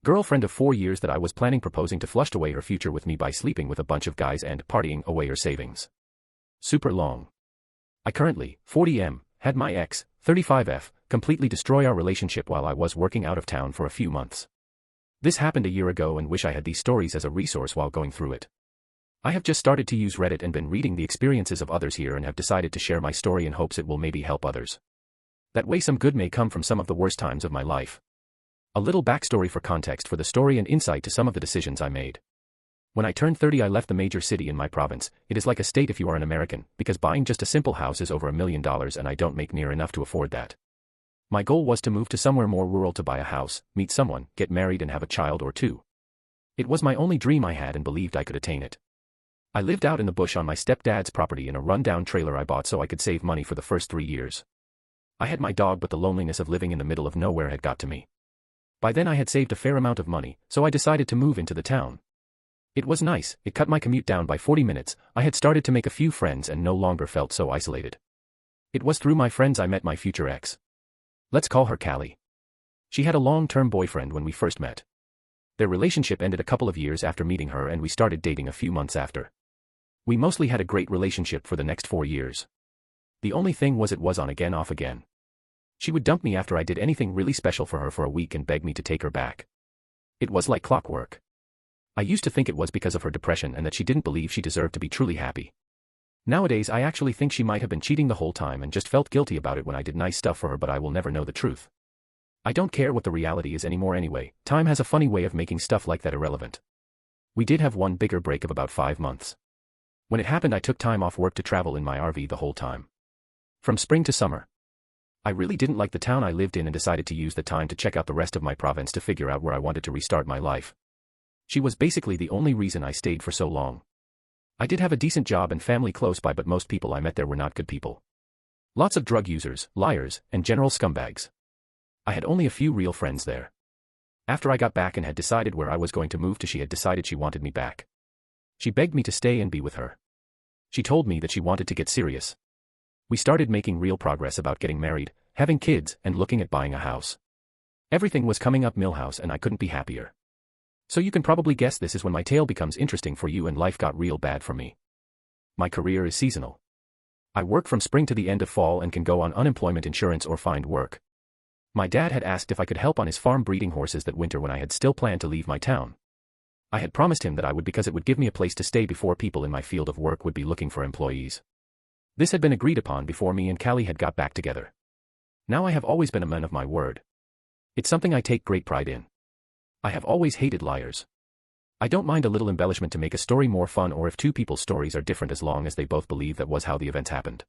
girlfriend of 4 years that I was planning proposing to flushed away her future with me by sleeping with a bunch of guys and partying away her savings. Super long. I currently, 40M, had my ex, 35F, completely destroy our relationship while I was working out of town for a few months. This happened a year ago and wish I had these stories as a resource while going through it. I have just started to use Reddit and been reading the experiences of others here and have decided to share my story in hopes it will maybe help others. That way some good may come from some of the worst times of my life. A little backstory for context for the story and insight to some of the decisions I made. When I turned 30 I left the major city in my province. It is like a state if you are an American, because buying just a simple house is over $1 million and I don't make near enough to afford that. My goal was to move to somewhere more rural to buy a house, meet someone, get married and have a child or two. It was my only dream I had and believed I could attain it. I lived out in the bush on my stepdad's property in a rundown trailer I bought so I could save money for the first 3 years. I had my dog but the loneliness of living in the middle of nowhere had got to me. By then I had saved a fair amount of money, so I decided to move into the town. It was nice, it cut my commute down by 40 minutes, I had started to make a few friends and no longer felt so isolated. It was through my friends I met my future ex. Let's call her Callie. She had a long-term boyfriend when we first met. Their relationship ended a couple of years after meeting her and we started dating a few months after. We mostly had a great relationship for the next 4 years. The only thing was it was on again off again. She would dump me after I did anything really special for her for a week and beg me to take her back. It was like clockwork. I used to think it was because of her depression and that she didn't believe she deserved to be truly happy. Nowadays I actually think she might have been cheating the whole time and just felt guilty about it when I did nice stuff for her, but I will never know the truth. I don't care what the reality is anymore anyway. Time has a funny way of making stuff like that irrelevant. We did have one bigger break of about 5 months. When it happened I took time off work to travel in my RV the whole time. From spring to summer. I really didn't like the town I lived in and decided to use the time to check out the rest of my province to figure out where I wanted to restart my life. She was basically the only reason I stayed for so long. I did have a decent job and family close by, but most people I met there were not good people. Lots of drug users, liars, and general scumbags. I had only a few real friends there. After I got back and had decided where I was going to move to, she had decided she wanted me back. She begged me to stay and be with her. She told me that she wanted to get serious. We started making real progress about getting married, having kids, and looking at buying a house. Everything was coming up Millhouse and I couldn't be happier. So you can probably guess this is when my tale becomes interesting for you and life got real bad for me. My career is seasonal. I work from spring to the end of fall and can go on unemployment insurance or find work. My dad had asked if I could help on his farm breeding horses that winter when I had still planned to leave my town. I had promised him that I would because it would give me a place to stay before people in my field of work would be looking for employees. This had been agreed upon before me and Callie had got back together. Now I have always been a man of my word. It's something I take great pride in. I have always hated liars. I don't mind a little embellishment to make a story more fun or if two people's stories are different as long as they both believe that was how the events happened.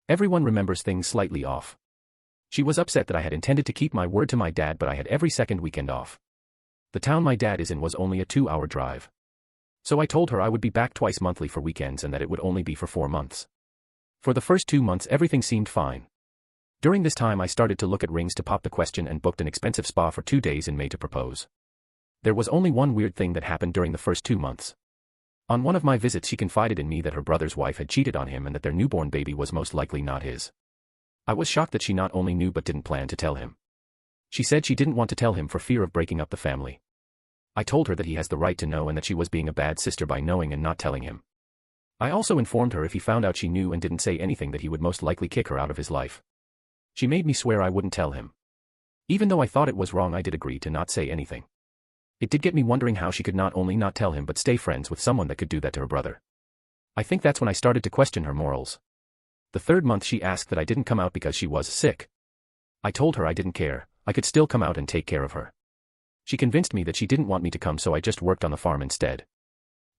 Everyone remembers things slightly off. She was upset that I had intended to keep my word to my dad, but I had every second weekend off. The town my dad is in was only a 2-hour drive. So I told her I would be back twice monthly for weekends and that it would only be for 4 months. For the first 2 months everything seemed fine. During this time I started to look at rings to pop the question and booked an expensive spa for 2 days in May to propose. There was only one weird thing that happened during the first 2 months. On one of my visits she confided in me that her brother's wife had cheated on him and that their newborn baby was most likely not his. I was shocked that she not only knew but didn't plan to tell him. She said she didn't want to tell him for fear of breaking up the family. I told her that he has the right to know and that she was being a bad sister by knowing and not telling him. I also informed her if he found out she knew and didn't say anything that he would most likely kick her out of his life. She made me swear I wouldn't tell him. Even though I thought it was wrong, I did agree to not say anything. It did get me wondering how she could not only not tell him but stay friends with someone that could do that to her brother. I think that's when I started to question her morals. The 3rd month she asked that I didn't come out because she was sick. I told her I didn't care, I could still come out and take care of her. She convinced me that she didn't want me to come, so I just worked on the farm instead.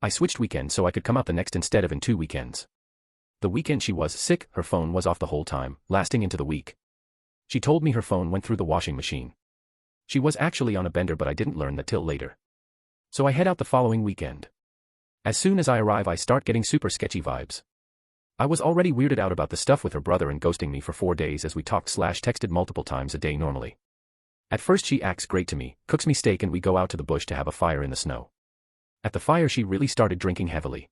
I switched weekends so I could come out the next instead of in 2 weekends. The weekend she was sick, her phone was off the whole time, lasting into the week. She told me her phone went through the washing machine. She was actually on a bender, but I didn't learn that till later. So I head out the following weekend. As soon as I arrive I start getting super sketchy vibes. I was already weirded out about the stuff with her brother and ghosting me for 4 days as we talked/texted multiple times a day normally. At first she acts great to me, cooks me steak and we go out to the bush to have a fire in the snow. At the fire she really started drinking heavily.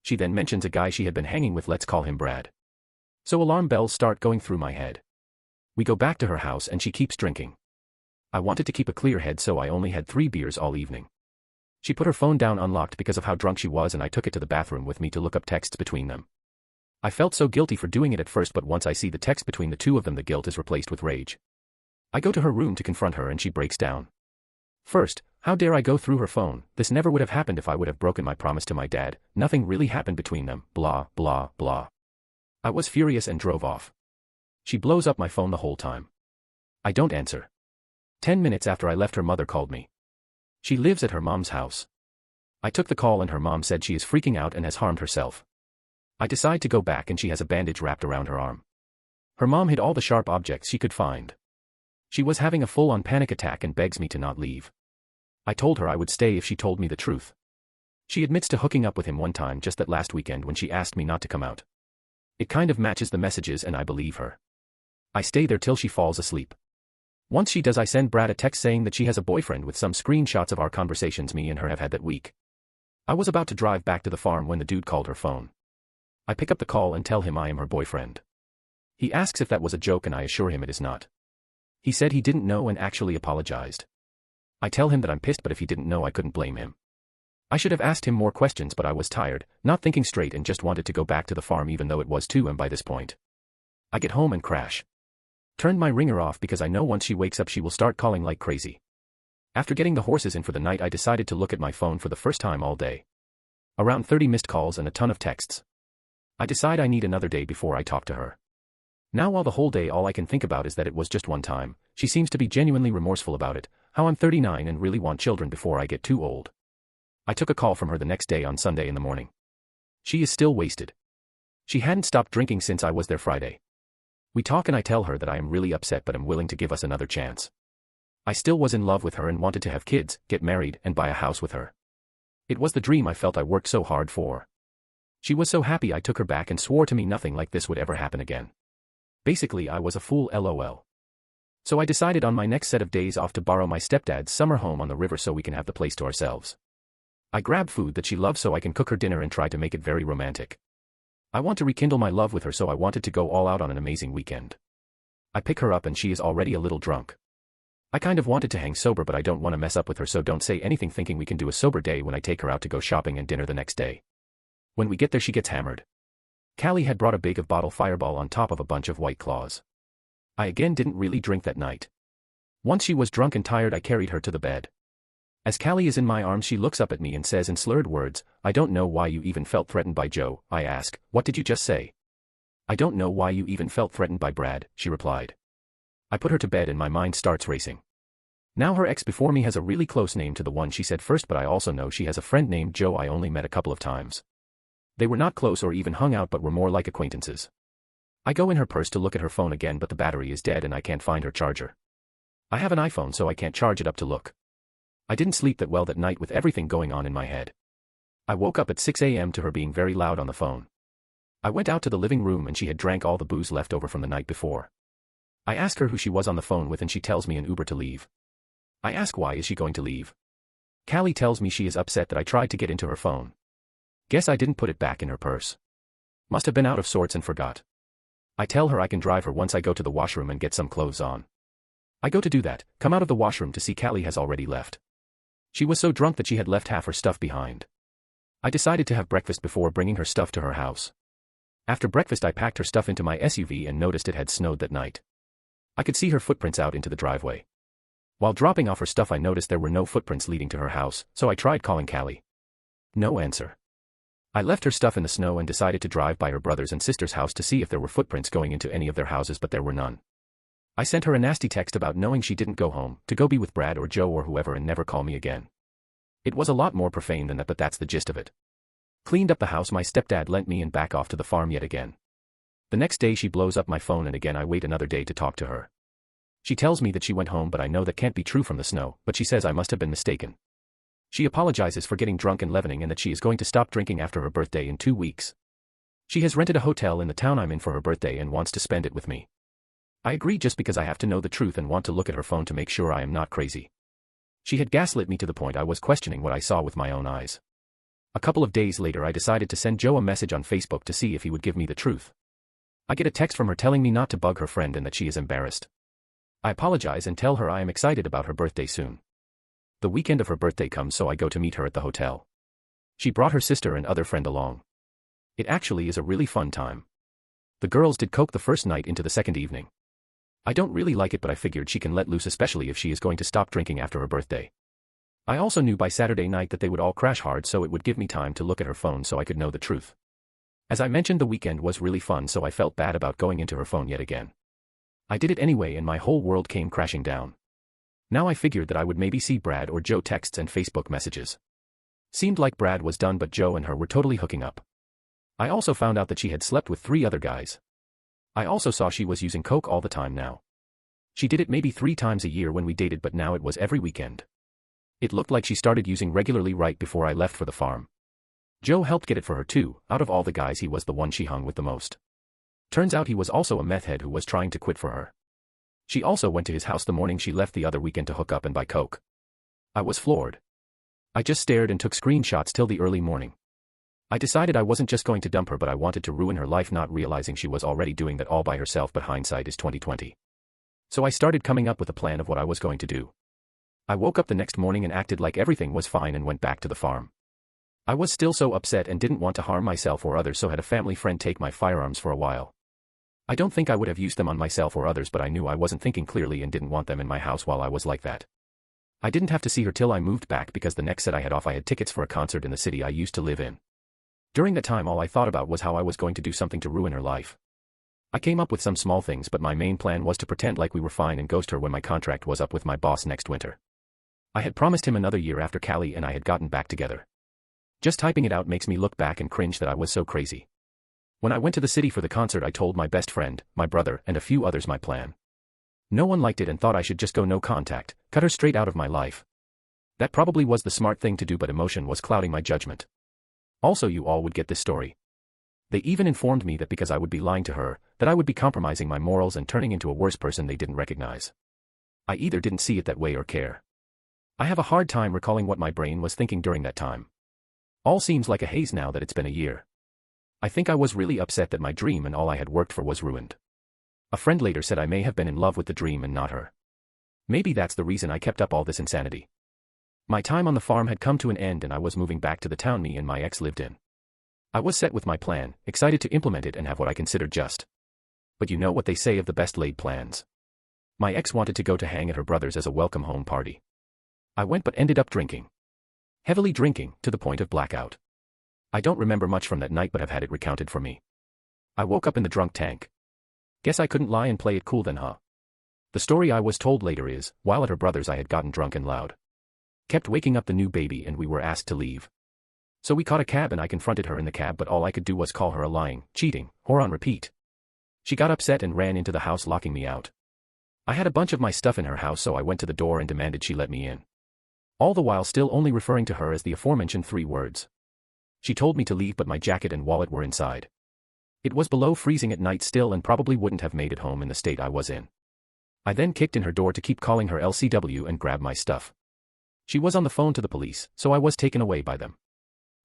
She then mentions a guy she had been hanging with, let's call him Brad. So alarm bells start going through my head. We go back to her house and she keeps drinking. I wanted to keep a clear head, so I only had 3 beers all evening. She put her phone down unlocked because of how drunk she was, and I took it to the bathroom with me to look up texts between them. I felt so guilty for doing it at first, but once I see the text between the two of them, the guilt is replaced with rage. I go to her room to confront her and she breaks down. First, how dare I go through her phone? This never would have happened if I would have broken my promise to my dad. Nothing really happened between them. Blah, blah, blah. I was furious and drove off. She blows up my phone the whole time. I don't answer. 10 minutes after I left, her mother called me. She lives at her mom's house. I took the call and her mom said she is freaking out and has harmed herself. I decide to go back and she has a bandage wrapped around her arm. Her mom hid all the sharp objects she could find. She was having a full-on panic attack and begs me to not leave. I told her I would stay if she told me the truth. She admits to hooking up with him one time, just that last weekend when she asked me not to come out. It kind of matches the messages and I believe her. I stay there till she falls asleep. Once she does, I send Brad a text saying that she has a boyfriend with some screenshots of our conversations me and her have had that week. I was about to drive back to the farm when the dude called her phone. I pick up the call and tell him I am her boyfriend. He asks if that was a joke and I assure him it is not. He said he didn't know and actually apologized. I tell him that I'm pissed, but if he didn't know I couldn't blame him. I should have asked him more questions, but I was tired, not thinking straight, and just wanted to go back to the farm even though it was 2 a.m. by this point. I get home and crash. Turned my ringer off because I know once she wakes up she will start calling like crazy. After getting the horses in for the night, I decided to look at my phone for the first time all day. Around 30 missed calls and a ton of texts. I decide I need another day before I talk to her. Now while the whole day all I can think about is that it was just one time, she seems to be genuinely remorseful about it, how I'm 39 and really want children before I get too old. I took a call from her the next day on Sunday in the morning. She is still wasted. She hadn't stopped drinking since I was there Friday. We talk and I tell her that I am really upset but am willing to give us another chance. I still was in love with her and wanted to have kids, get married, and buy a house with her. It was the dream I felt I worked so hard for. She was so happy I took her back and swore to me nothing like this would ever happen again. Basically, I was a fool, lol. So I decided on my next set of days off to borrow my stepdad's summer home on the river so we can have the place to ourselves. I grab food that she loves so I can cook her dinner and try to make it very romantic. I want to rekindle my love with her, so I wanted to go all out on an amazing weekend. I pick her up and she is already a little drunk. I kind of wanted to hang sober, but I don't want to mess up with her, so don't say anything, thinking we can do a sober day when I take her out to go shopping and dinner the next day. When we get there she gets hammered. Callie had brought a big of bottle Fireball on top of a bunch of White Claws. I again didn't really drink that night. Once she was drunk and tired I carried her to the bed. As Callie is in my arms she looks up at me and says in slurred words, "I don't know why you even felt threatened by Joe." I ask, "What did you just say?" "I don't know why you even felt threatened by Brad," she replied. I put her to bed and my mind starts racing. Now her ex before me has a really close name to the one she said first, but I also know she has a friend named Joe I only met a couple of times. They were not close or even hung out but were more like acquaintances. I go in her purse to look at her phone again, but the battery is dead and I can't find her charger. I have an iPhone so I can't charge it up to look. I didn't sleep that well that night with everything going on in my head. I woke up at 6 a.m. to her being very loud on the phone. I went out to the living room and she had drank all the booze left over from the night before. I ask her who she was on the phone with and she tells me an Uber to leave. I ask why is she going to leave. Callie tells me she is upset that I tried to get into her phone. Guess I didn't put it back in her purse. Must have been out of sorts and forgot. I tell her I can drive her once I go to the washroom and get some clothes on. I go to do that, come out of the washroom to see Callie has already left. She was so drunk that she had left half her stuff behind. I decided to have breakfast before bringing her stuff to her house. After breakfast I packed her stuff into my SUV and noticed it had snowed that night. I could see her footprints out into the driveway. While dropping off her stuff I noticed there were no footprints leading to her house, so I tried calling Callie. No answer. I left her stuff in the snow and decided to drive by her brother's and sister's house to see if there were footprints going into any of their houses, but there were none. I sent her a nasty text about knowing she didn't go home, to go be with Brad or Joe or whoever and never call me again. It was a lot more profane than that, but that's the gist of it. Cleaned up the house my stepdad lent me and back off to the farm yet again. The next day she blows up my phone and again I wait another day to talk to her. She tells me that she went home, but I know that can't be true from the snow, but she says I must have been mistaken. She apologizes for getting drunk and leavening and that she is going to stop drinking after her birthday in 2 weeks. She has rented a hotel in the town I'm in for her birthday and wants to spend it with me. I agree just because I have to know the truth and want to look at her phone to make sure I am not crazy. She had gaslit me to the point I was questioning what I saw with my own eyes. A couple of days later I decided to send Joe a message on Facebook to see if he would give me the truth. I get a text from her telling me not to bug her friend and that she is embarrassed. I apologize and tell her I am excited about her birthday soon. The weekend of her birthday comes, so I go to meet her at the hotel. She brought her sister and other friend along. It actually is a really fun time. The girls did coke the first night into the second evening. I don't really like it, but I figured she can let loose, especially if she is going to stop drinking after her birthday. I also knew by Saturday night that they would all crash hard, so it would give me time to look at her phone so I could know the truth. As I mentioned, the weekend was really fun, so I felt bad about going into her phone yet again. I did it anyway and my whole world came crashing down. Now I figured that I would maybe see Brad or Joe texts and Facebook messages. Seemed like Brad was done, but Joe and her were totally hooking up. I also found out that she had slept with 3 other guys. I also saw she was using coke all the time now. She did it maybe 3 times a year when we dated, but now it was every weekend. It looked like she started using regularly right before I left for the farm. Joe helped get it for her too. Out of all the guys, he was the one she hung with the most. Turns out he was also a meth head who was trying to quit for her. She also went to his house the morning she left the other weekend to hook up and buy coke. I was floored. I just stared and took screenshots till the early morning. I decided I wasn't just going to dump her, but I wanted to ruin her life, not realizing she was already doing that all by herself, but hindsight is 20/20. So I started coming up with a plan of what I was going to do. I woke up the next morning and acted like everything was fine and went back to the farm. I was still so upset and didn't want to harm myself or others, so had a family friend take my firearms for a while. I don't think I would have used them on myself or others, but I knew I wasn't thinking clearly and didn't want them in my house while I was like that. I didn't have to see her till I moved back, because the next set I had off, I had tickets for a concert in the city I used to live in. During that time all I thought about was how I was going to do something to ruin her life. I came up with some small things, but my main plan was to pretend like we were fine and ghost her when my contract was up with my boss next winter. I had promised him another year after Callie and I had gotten back together. Just typing it out makes me look back and cringe that I was so crazy. When I went to the city for the concert, I told my best friend, my brother, and a few others my plan. No one liked it and thought I should just go no contact, cut her straight out of my life. That probably was the smart thing to do, but emotion was clouding my judgment. Also, you all would get this story. They even informed me that because I would be lying to her, that I would be compromising my morals and turning into a worse person they didn't recognize. I either didn't see it that way or care. I have a hard time recalling what my brain was thinking during that time. All seems like a haze now that it's been a year. I think I was really upset that my dream and all I had worked for was ruined. A friend later said I may have been in love with the dream and not her. Maybe that's the reason I kept up all this insanity. My time on the farm had come to an end and I was moving back to the town me and my ex lived in. I was set with my plan, excited to implement it and have what I considered just. But you know what they say of the best laid plans. My ex wanted to go to hang at her brother's as a welcome home party. I went but ended up drinking. Heavily drinking, to the point of blackout. I don't remember much from that night but have had it recounted for me. I woke up in the drunk tank. Guess I couldn't lie and play it cool then, huh? The story I was told later is, while at her brother's I had gotten drunk and loud. Kept waking up the new baby and we were asked to leave. So we caught a cab and I confronted her in the cab, but all I could do was call her a lying, cheating, whore on repeat. She got upset and ran into the house, locking me out. I had a bunch of my stuff in her house, so I went to the door and demanded she let me in. All the while still only referring to her as the aforementioned 3 words. She told me to leave, but my jacket and wallet were inside. It was below freezing at night still and probably wouldn't have made it home in the state I was in. I then kicked in her door to keep calling her LCW and grabbed my stuff. She was on the phone to the police, so I was taken away by them.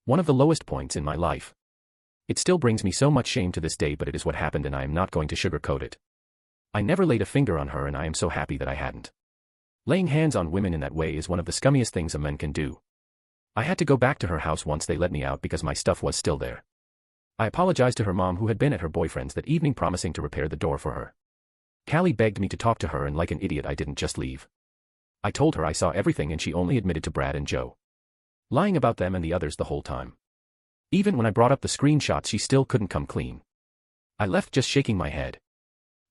One of the lowest points in my life. It still brings me so much shame to this day, but it is what happened and I am not going to sugarcoat it. I never laid a finger on her and I am so happy that I hadn't. Laying hands on women in that way is one of the scummiest things a man can do. I had to go back to her house once they let me out because my stuff was still there. I apologized to her mom, who had been at her boyfriend's that evening promising to repair the door for her. Callie begged me to talk to her and like an idiot I didn't just leave. I told her I saw everything and she only admitted to Brad and Joe. Lying about them and the others the whole time. Even when I brought up the screenshots she still couldn't come clean. I left just shaking my head.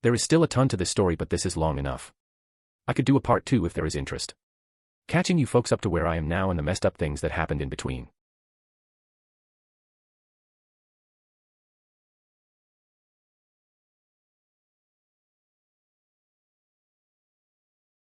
There is still a ton to this story, but this is long enough. I could do a part 2 if there is interest. Catching you folks up to where I am now and the messed up things that happened in between.